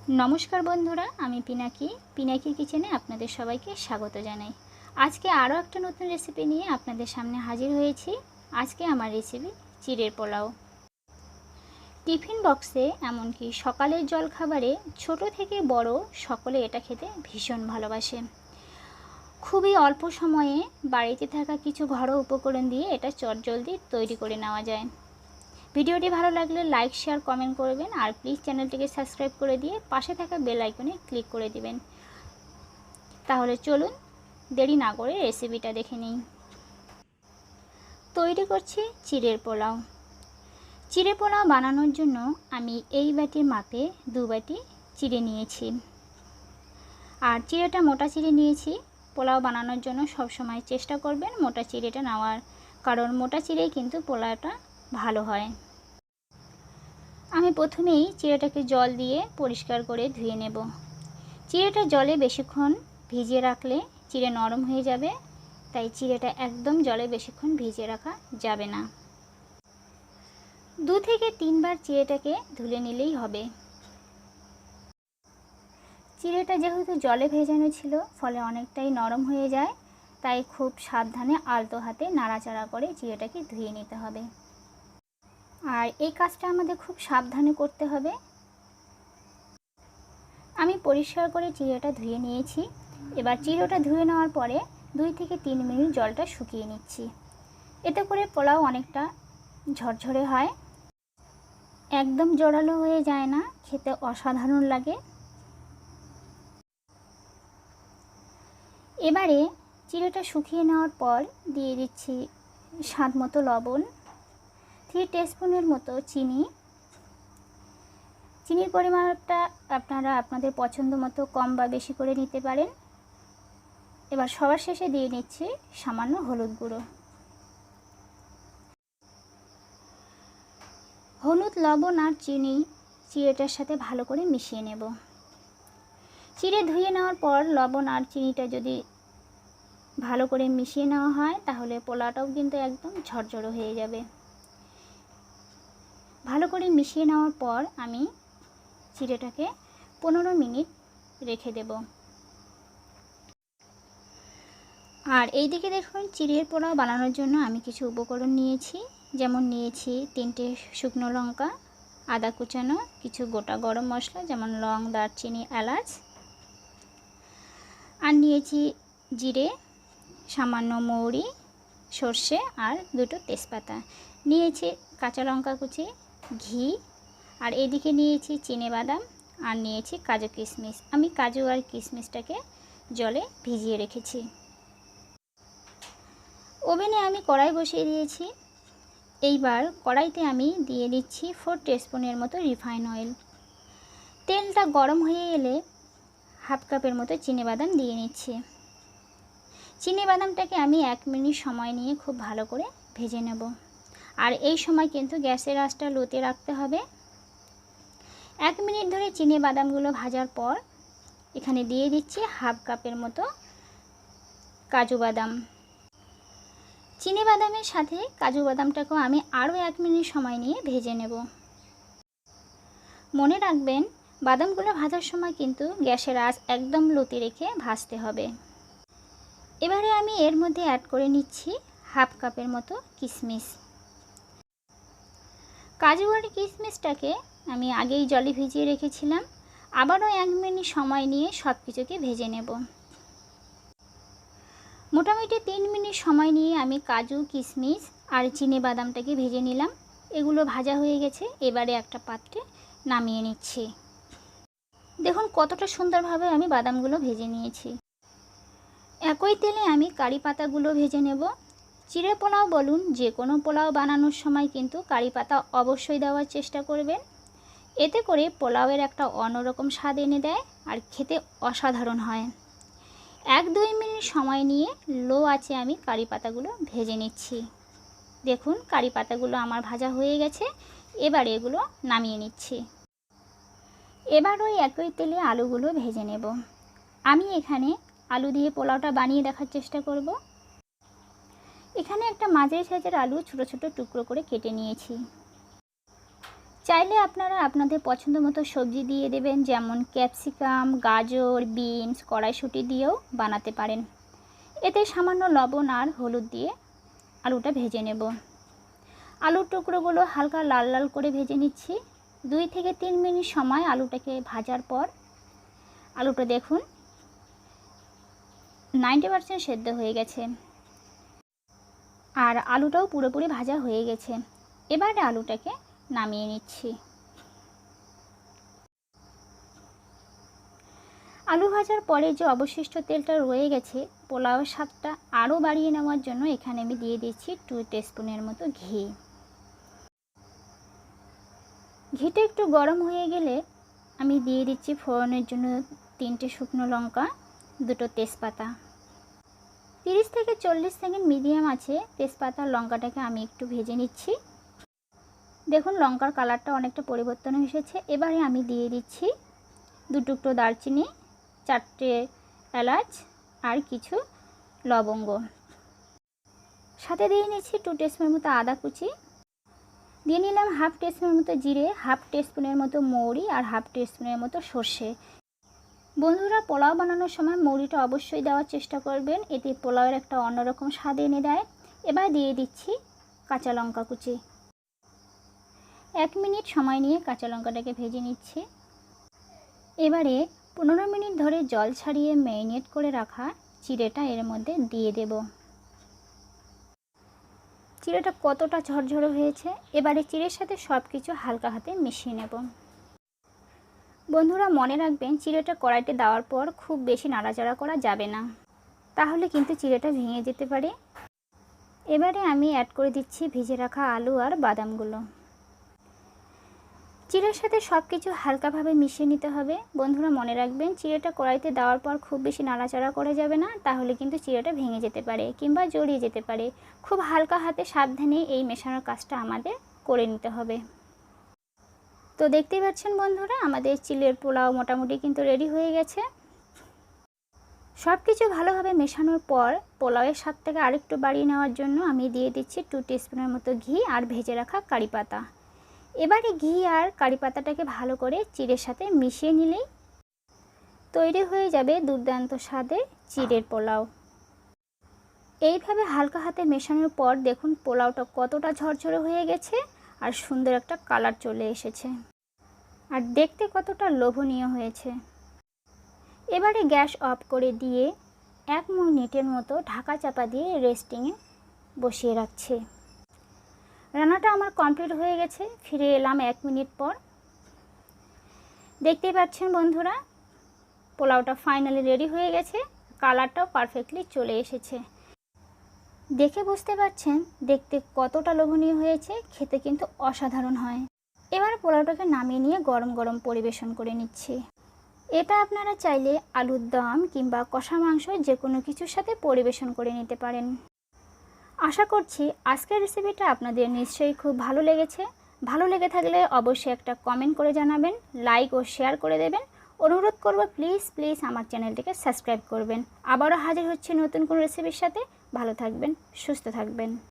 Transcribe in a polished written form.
नमस्कार बंधुरा आमी पिनाकिर किचेने आपनादेर सबाइके स्वागत जानाई। आज के आरो एकटा नतून रेसिपि निये आपनादेर सामने हाजिर हयेछि। आज के आमार रेसिपि चिड़ेर पोलाव। टिफिन बक्से एमनकि सकालेर जलखाबारे छोटो थेके बड़ो सकले एटा खेते भीषण भालोबाशे। खूबই अल्प समये बाड़ीते थाका किछु घरोया उपकरण दिए एटा चटजलदि तैरी करे नेওয়া যায়। ভিডিওটি ভালো লাগলে লাইক শেয়ার কমেন্ট করবেন আর প্লিজ চ্যানেলটিকে সাবস্ক্রাইব করে দিয়ে পাশে থাকা বেল আইকনে ক্লিক করে দিবেন। তাহলে চলুন দেরি না করে রেসিপিটা দেখে নিই। তৈরি করছি চিড়ের পোলাও। চিড়ে পোলাও বানানোর জন্য আমি এই বাটির মাপে 2 বাটি চিড়ে নিয়েছি। আর চিড়েটা মোটা চিড়ে নিয়েছি। পোলাও বানানোর জন্য সব সময় চেষ্টা করবেন মোটা চিড়েটা নেওয়ার, কারণ মোটা চিড়েই কিন্তু পোলাওটা ভালো হয়। আমি প্রথমেই চিড়েটাকে জল দিয়ে পরিষ্কার করে ধুয়ে নেব। চিড়েটা জলে বেশিক্ষণ ভিজিয়ে রাখলে চিড়ে নরম হয়ে যাবে, তাই চিড়েটা একদম জলে বেশিক্ষণ ভিজিয়ে রাখা যাবে না। 2 থেকে 3 বার চিড়েটাকে ধুলে নিলেই হবে। চিড়েটা যেহেতু জলে ভেজানো ছিল ফলে অনেকটাই নরম হয়ে যায়, তাই খুব সাবধানে আলতো হাতে নাড়াচাড়া করে চিড়েটাকে ধুয়ে নিতে হবে। আর এই কাজটা আমাদের খুব সাবধানে করতে হবে। আমি পরিষ্কার করে চিড়েটা ধুয়ে নিয়েছি। এবার চিড়েটা ধুয়ে নেওয়ার পরে 2 থেকে 3 মিনিট জলটা শুকিয়ে নিচ্ছি। এতে করে পোলাও অনেকটা ঝরঝরে হয়, একদম জড়ালো হয়ে যায় না, খেতে অসাধারণ লাগে। এবারে চিড়েটা শুকিয়ে নেওয়ার পর দিয়ে দিচ্ছি স্বাদ মতো লবণ, 3 টেস্পুনের মতো চিনি। চিনির পরিমাণটা আপনারা আপনাদের পছন্দ মতো কম বা বেশি করে নিতে পারেন। এবার সবার শেষে দিয়ে নিচ্ছি সামান্য হলুদ গুঁড়ো। হলুদ, লবণ আর চিনি চিড়েটার সাথে ভালো করে মিশিয়ে নেব। চিড়ে ধুয়ে নেওয়ার পর লবণ আর চিনিটা যদি ভালো করে মিশিয়ে নেওয়া হয় তাহলে পোলাওটাও কিন্তু একদম ঝরঝরে হয়ে যাবে। ভালো করে মিশিয়ে নেওয়ার পর আমি চিড়েটাকে 15 মিনিট রেখে দেব। আর এই দিকে দেখুন চিড়ের পোলাও বানানোর জন্য আমি কিছু উপকরণ নিয়েছি। যেমন নিয়েছি 3টে শুকনো লঙ্কা, আদা কুচানো, কিছু গোটা গরম মশলা যেমন লং, দারচিনি, এলাচ, আর নিয়েছি জিরে, সামান্য মৌরি, সর্ষে আর 2টো তেজপাতা। নিয়েছি কাঁচা লঙ্কা কুচি, ঘি, আর এদিকে নিয়েছি চিনেবাদাম আর নিয়েছি কাজু কিশমিশ। আমি কাজু আর কিশমিশটাকে জলে ভিজিয়ে রেখেছি। ওভেনে আমি কড়াই বসিয়ে দিয়েছি। এইবার কড়াইতে আমি দিয়ে দিচ্ছি 4 টিস্পুনের মতো রিফাইন অয়েল। তেলটা গরম হয়ে এলে হাফ কাপের মতো চিনেবাদাম দিয়ে নিচ্ছি। চিনেবাদামটাকে আমি 1 মিনিট সময় নিয়ে খুব ভালো করে ভেজে নেব। আর এই সময় কিন্তু গ্যাসের আঁচটা লোতে রাখতে হবে। 1 মিনিট ধরে চিনেবাদামগুলো ভাজার পর এখানে দিয়ে দিচ্ছি হাফ কাপের মতো কাজু বাদাম। চিনেবাদামের সাথে কাজু বাদামটাকেও আমি আরও 1 মিনিট সময় নিয়ে ভেজে নেব। মনে রাখবেন বাদামগুলো ভাজার সময় কিন্তু গ্যাসের আঁচ একদম লোতে রেখে ভাজতে হবে। এবারে আমি এর মধ্যে অ্যাড করে নিচ্ছি হাফ কাপের মতো কিশমিশ। কাজু আর কিশমিশটাকে আমি আগেই জলে ভিজিয়ে রেখেছিলাম। আবারও 1 মিনিট সময় নিয়ে সব কিছুকে ভেজে নেব। মোটামুটি 3 মিনিট সময় নিয়ে আমি কাজু, কিশমিশ আর চিনেবাদামটাকে ভেজে নিলাম। এগুলো ভাজা হয়ে গেছে। এবারে একটা পাত্রে নামিয়ে নিচ্ছি। দেখুন কতটা সুন্দরভাবে আমি বাদামগুলো ভেজে নিয়েছি। একই তেলে আমি কারি পাতাগুলো ভেজে নেব। চিড়ে পোলাও বলুন যে কোনো পোলাও বানানোর সময় কিন্তু কারি পাতা অবশ্যই দেওয়ার চেষ্টা করবেন। এতে করে পোলাওয়ের একটা অন্যরকম স্বাদ এনে দেয় আর খেতে অসাধারণ হয়। 1-2 মিনিট সময় নিয়ে লো আঁচে আমি কারি পাতাগুলো ভেজে নিচ্ছি। দেখুন কারি পাতাগুলো আমার ভাজা হয়ে গেছে। এবার এগুলো নামিয়ে নিচ্ছি। এবার ওই একই তেলে আলুগুলো ভেজে নেব। আমি এখানে আলু দিয়ে পোলাওটা বানিয়ে দেখার চেষ্টা করব। এখানে একটা মাঝারি সাইজের আলু ছোট ছোট টুকরো করে কেটে নিয়েছি। চাইলে আপনারা আপনাদের পছন্দ মতো সবজি দিয়ে দেবেন, যেমন ক্যাপসিকাম, গাজর, বিনস, কড়াইশুঁটি দিয়েও বানাতে পারেন। এতে সামান্য লবণ আর হলুদ দিয়ে আলুটা ভেজে নেব। আলুর টুকরোগুলো হালকা লাল লাল করে ভেজে নিচ্ছি। 2 থেকে 3 মিনিট সময় আলুটাকে ভাজার পর আলুটা দেখুন 90% সেদ্ধ হয়ে গেছে আর আলুটাও পুরোপুরি ভাজা হয়ে গেছে। এবারে আলুটাকে নামিয়ে নিচ্ছি। আলু ভাজার পরে যে অবশিষ্ট তেলটা রয়ে গেছে, পোলাওয়ের স্বাদটা আরও বাড়িয়ে নেওয়ার জন্য এখানে আমি দিয়ে দিচ্ছি 2 টিস্পুনের মতো ঘি। ঘিটা একটু গরম হয়ে গেলে আমি দিয়ে দিচ্ছি ফোড়নের জন্য 3টে শুকনো লঙ্কা, 2টো তেজপাতা। 30 থেকে 40 সেকেন্ড মিডিয়াম আছে তেজপাতা লঙ্কাটাকে আমি একটু ভেজে নিচ্ছি। দেখুন লঙ্কার কালারটা অনেকটা পরিবর্তন এসেছে। এবারে আমি দিয়ে দিচ্ছি 2 টুকরো দারচিনি, 4টে এলাচ আর কিছু লবঙ্গ। সাথে দিয়ে নিচ্ছি 2 টিস্পুনের মতো আদা কুচি, দিয়ে নিলাম 1/2 টিস্পুনের মতো জিরে, 1/2 টিস্পুনের মতো মৌরি আর 1/2 টিস্পুনের মতো সর্ষে। বন্ধুরা, পোলাও বানানোর সময় মৌরিটা অবশ্যই দেওয়ার চেষ্টা করবেন, এতে পোলাওয়ের একটা অন্যরকম স্বাদ এনে দেয়। এবার দিয়ে দিচ্ছি কাঁচা লঙ্কা কুচি। 1 মিনিট সময় নিয়ে কাঁচা লঙ্কাটাকে ভেজে নিচ্ছি। এবারে 15 মিনিট ধরে জল ছাড়িয়ে ম্যারিনেট করে রাখা চিড়েটা এর মধ্যে দিয়ে দেব। চিড়েটা কতটা ঝরঝরে হয়েছে। এবারে চিড়ের সাথে সব কিছু হালকা হাতে মিশিয়ে নেব। বন্ধুরা, মনে রাখবেন চিড়েটা কড়াইতে দেওয়ার পর খুব বেশি নাড়াচাড়া করা যাবে না, তাহলে কিন্তু চিড়েটা ভেঙে যেতে পারে। এবারে আমি অ্যাড করে দিচ্ছি ভিজে রাখা আলু আর বাদামগুলো। চিড়ের সাথে সব কিছু হালকাভাবে মিশিয়ে নিতে হবে। বন্ধুরা, মনে রাখবেন চিড়েটা কড়াইতে দেওয়ার পর খুব বেশি নাড়াচাড়া করা যাবে না, তাহলে কিন্তু চিড়েটা ভেঙে যেতে পারে কিংবা জড়িয়ে যেতে পারে। খুব হালকা হাতে সাবধানে এই মেশানোর কাজটা আমাদের করে নিতে হবে। তো দেখতেই পাচ্ছেন বন্ধুরা, আমাদের চিড়ের পোলাও মোটামুটি কিন্তু রেডি হয়ে গেছে। সব কিছু ভালোভাবে মেশানোর পর পোলাওয়ের স্বাদটাকে আরেকটু বাড়িয়ে নেওয়ার জন্য আমি দিয়ে দিচ্ছি 2 টিস্পুনের মতো ঘি আর ভেজে রাখা কারি পাতা। এবারে ঘি আর কারি পাতাটাকে ভালো করে চিড়ের সাথে মিশিয়ে নিলেই তৈরি হয়ে যাবে দুর্দান্ত স্বাদের চিড়ের পোলাও। এইভাবে হালকা হাতে মেশানোর পর দেখুন পোলাওটা কতটা ঝরঝরে হয়ে গেছে আর সুন্দর একটা কালার চলে এসেছে আর দেখতে কতটা লোভনীয় হয়েছে। এবারে গ্যাস অফ করে দিয়ে 1 মিনিটের মতো ঢাকা চাপা দিয়ে রেস্টিংয়ে বসিয়ে রাখছি। রান্নাটা আমার কমপ্লিট হয়ে গেছে। ফিরে এলাম 1 মিনিট পর। দেখতেই পাচ্ছেন বন্ধুরা, পোলাওটা ফাইনালি রেডি হয়ে গেছে, কালারটাও পারফেক্টলি চলে এসেছে। দেখে বুঝতে পারছেন দেখতে কতটা লোভনীয় হয়েছে, খেতে কিন্তু অসাধারণ হয়। এবার পোলাওটাকে নামিয়ে নিয়ে গরম গরম পরিবেশন করে নিচ্ছি। এটা আপনারা চাইলে আলুর দম কিংবা কষা মাংস যে কোনো কিছুর সাথে পরিবেশন করে নিতে পারেন। আশা করছি আজকের রেসিপিটা আপনাদের নিশ্চয়ই খুব ভালো লেগেছে। ভালো লেগে থাকলে অবশ্যই একটা কমেন্ট করে জানাবেন, লাইক ও শেয়ার করে দেবেন। অনুরোধ করব প্লিজ আমার চ্যানেলটিকে সাবস্ক্রাইব করবেন। আবারও হাজির হচ্ছে নতুন কোনো রেসিপির সাথে। ভালো থাকবেন, সুস্থ থাকবেন।